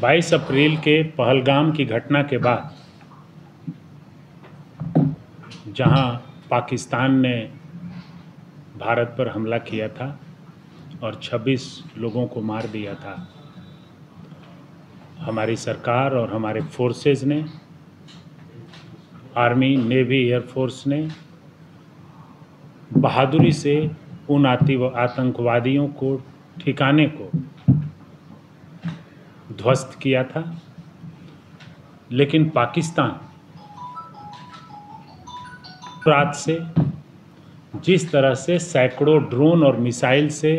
22 अप्रैल के पहलगाम की घटना के बाद जहां पाकिस्तान ने भारत पर हमला किया था और 26 लोगों को मार दिया था, हमारी सरकार और हमारे फोर्सेस ने, आर्मी, नेवी, एयरफोर्स ने बहादुरी से उन आतंकवादियों को, ठिकाने को ध्वस्त किया था। लेकिन पाकिस्तान रात से जिस तरह से सैकड़ों ड्रोन और मिसाइल से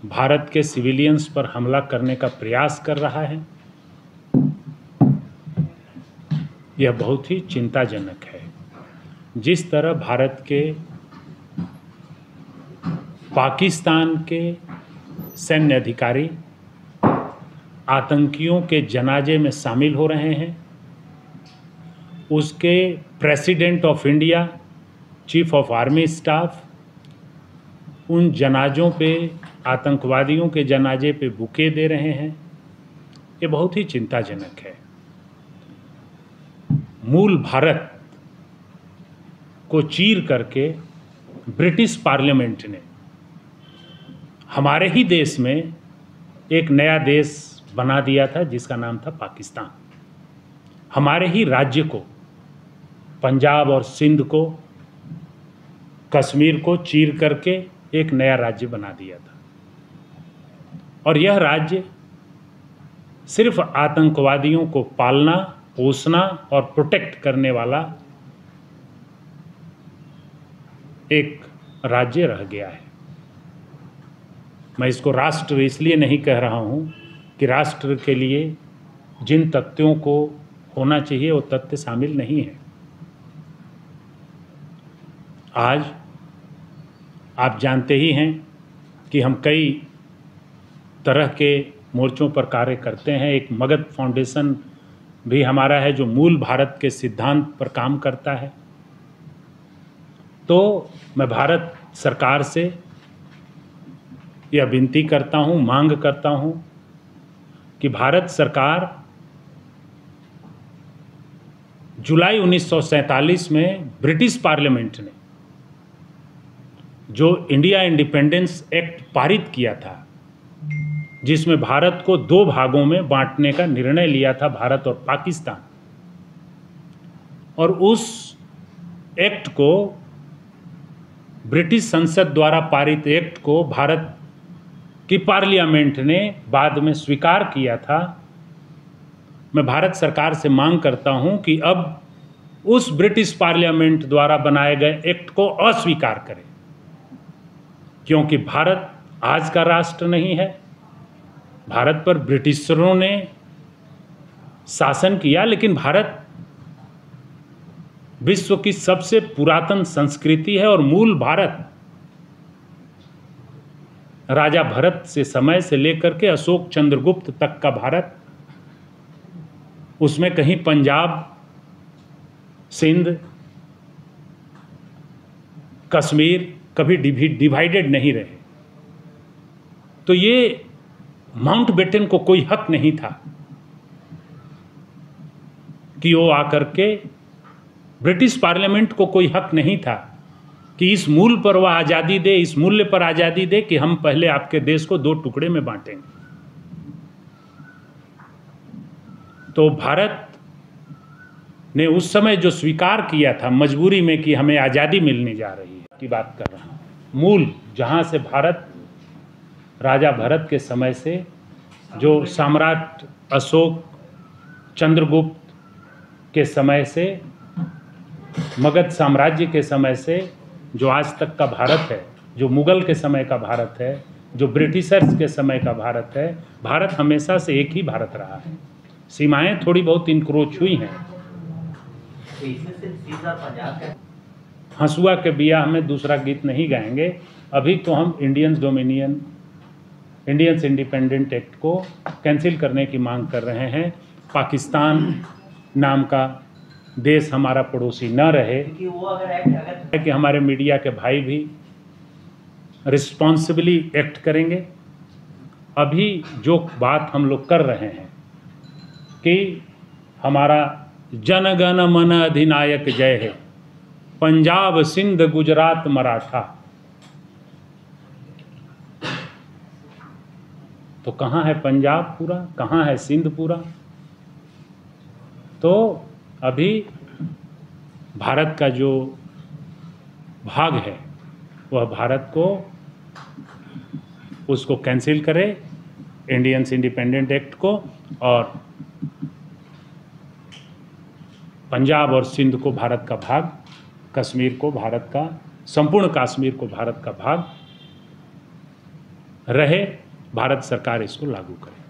भारत के सिविलियंस पर हमला करने का प्रयास कर रहा है, यह बहुत ही चिंताजनक है। जिस तरह भारत के, पाकिस्तान के सैन्य अधिकारी आतंकियों के जनाजे में शामिल हो रहे हैं, उसके president of India, chief of army staff उन जनाजों पे, आतंकवादियों के जनाजे पे बुके दे रहे हैं, ये बहुत ही चिंताजनक है। मूल भारत को चीर करके ब्रिटिश पार्लियामेंट ने हमारे ही देश में एक नया देश बना दिया था जिसका नाम था पाकिस्तान। हमारे ही राज्य को, पंजाब और सिंध को, कश्मीर को चीर करके एक नया राज्य बना दिया था। और यह राज्य सिर्फ आतंकवादियों को पालना, पोसना और प्रोटेक्ट करने वाला एक राज्य रह गया है। मैं इसको राष्ट्र इसलिए नहीं कह रहा हूं कि राष्ट्र के लिए जिन तथ्यों को होना चाहिए वो तथ्य शामिल नहीं है। आज आप जानते ही हैं कि हम कई तरह के मोर्चों पर कार्य करते हैं। एक मगध फाउंडेशन भी हमारा है जो मूल भारत के सिद्धांत पर काम करता है। तो मैं भारत सरकार से यह विनती करता हूं, मांग करता हूं कि भारत सरकार जुलाई 1947 में ब्रिटिश पार्लियामेंट ने जो इंडिया इंडिपेंडेंस एक्ट पारित किया था, जिसमें भारत को दो भागों में बांटने का निर्णय लिया था, भारत और पाकिस्तान, और उस एक्ट को, ब्रिटिश संसद द्वारा पारित एक्ट को भारत की पार्लियामेंट ने बाद में स्वीकार किया था। मैं भारत सरकार से मांग करता हूं कि अब उस ब्रिटिश पार्लियामेंट द्वारा बनाए गए एक्ट को अस्वीकार करें, क्योंकि भारत आज का राष्ट्र नहीं है। भारत पर ब्रिटिशरों ने शासन किया, लेकिन भारत विश्व की सबसे पुरातन संस्कृति है और मूल भारत राजा भरत से समय से लेकर के अशोक चंद्रगुप्त तक का भारत, उसमें कहीं पंजाब, सिंध, कश्मीर कभी डिवाइडेड नहीं रहे। तो ये माउंटबेटन को कोई हक नहीं था कि वो आकर के, ब्रिटिश पार्लियामेंट को कोई हक नहीं था कि इस मूल पर वह आज़ादी दे, इस मूल्य पर आज़ादी दे कि हम पहले आपके देश को दो टुकड़े में बांटेंगे। तो भारत ने उस समय जो स्वीकार किया था मजबूरी में कि हमें आज़ादी मिलने जा रही है, की बात कर रहा हूँ। मूल जहाँ से भारत राजा भरत के समय से, जो सम्राट अशोक चंद्रगुप्त के समय से, मगध साम्राज्य के समय से जो आज तक का भारत है, जो मुगल के समय का भारत है, जो ब्रिटिशर्स के समय का भारत है, भारत हमेशा से एक ही भारत रहा है। सीमाएं थोड़ी बहुत इंक्रोच हुई हैं। हंसुआ के बियाह में दूसरा गीत नहीं गाएंगे। अभी तो हम इंडियंस इंडिपेंडेंट एक्ट को कैंसिल करने की मांग कर रहे हैं। पाकिस्तान नाम का देश हमारा पड़ोसी न रहे, कि हमारे मीडिया के भाई भी रिस्पॉन्सिबली एक्ट करेंगे अभी जो बात हम लोग कर रहे हैं कि हमारा जन गण मन अधिनायक जय है, पंजाब सिंध गुजरात मराठा, तो कहाँ है पंजाब पूरा, कहाँ है सिंध पूरा? तो अभी भारत का जो भाग है वह भारत को उसको कैंसिल करे, इंडियंस इंडिपेंडेंट एक्ट को, और पंजाब और सिंध को भारत का भाग, कश्मीर को भारत का, संपूर्ण कश्मीर को भारत का भाग रहे, भारत सरकार इसको लागू करे।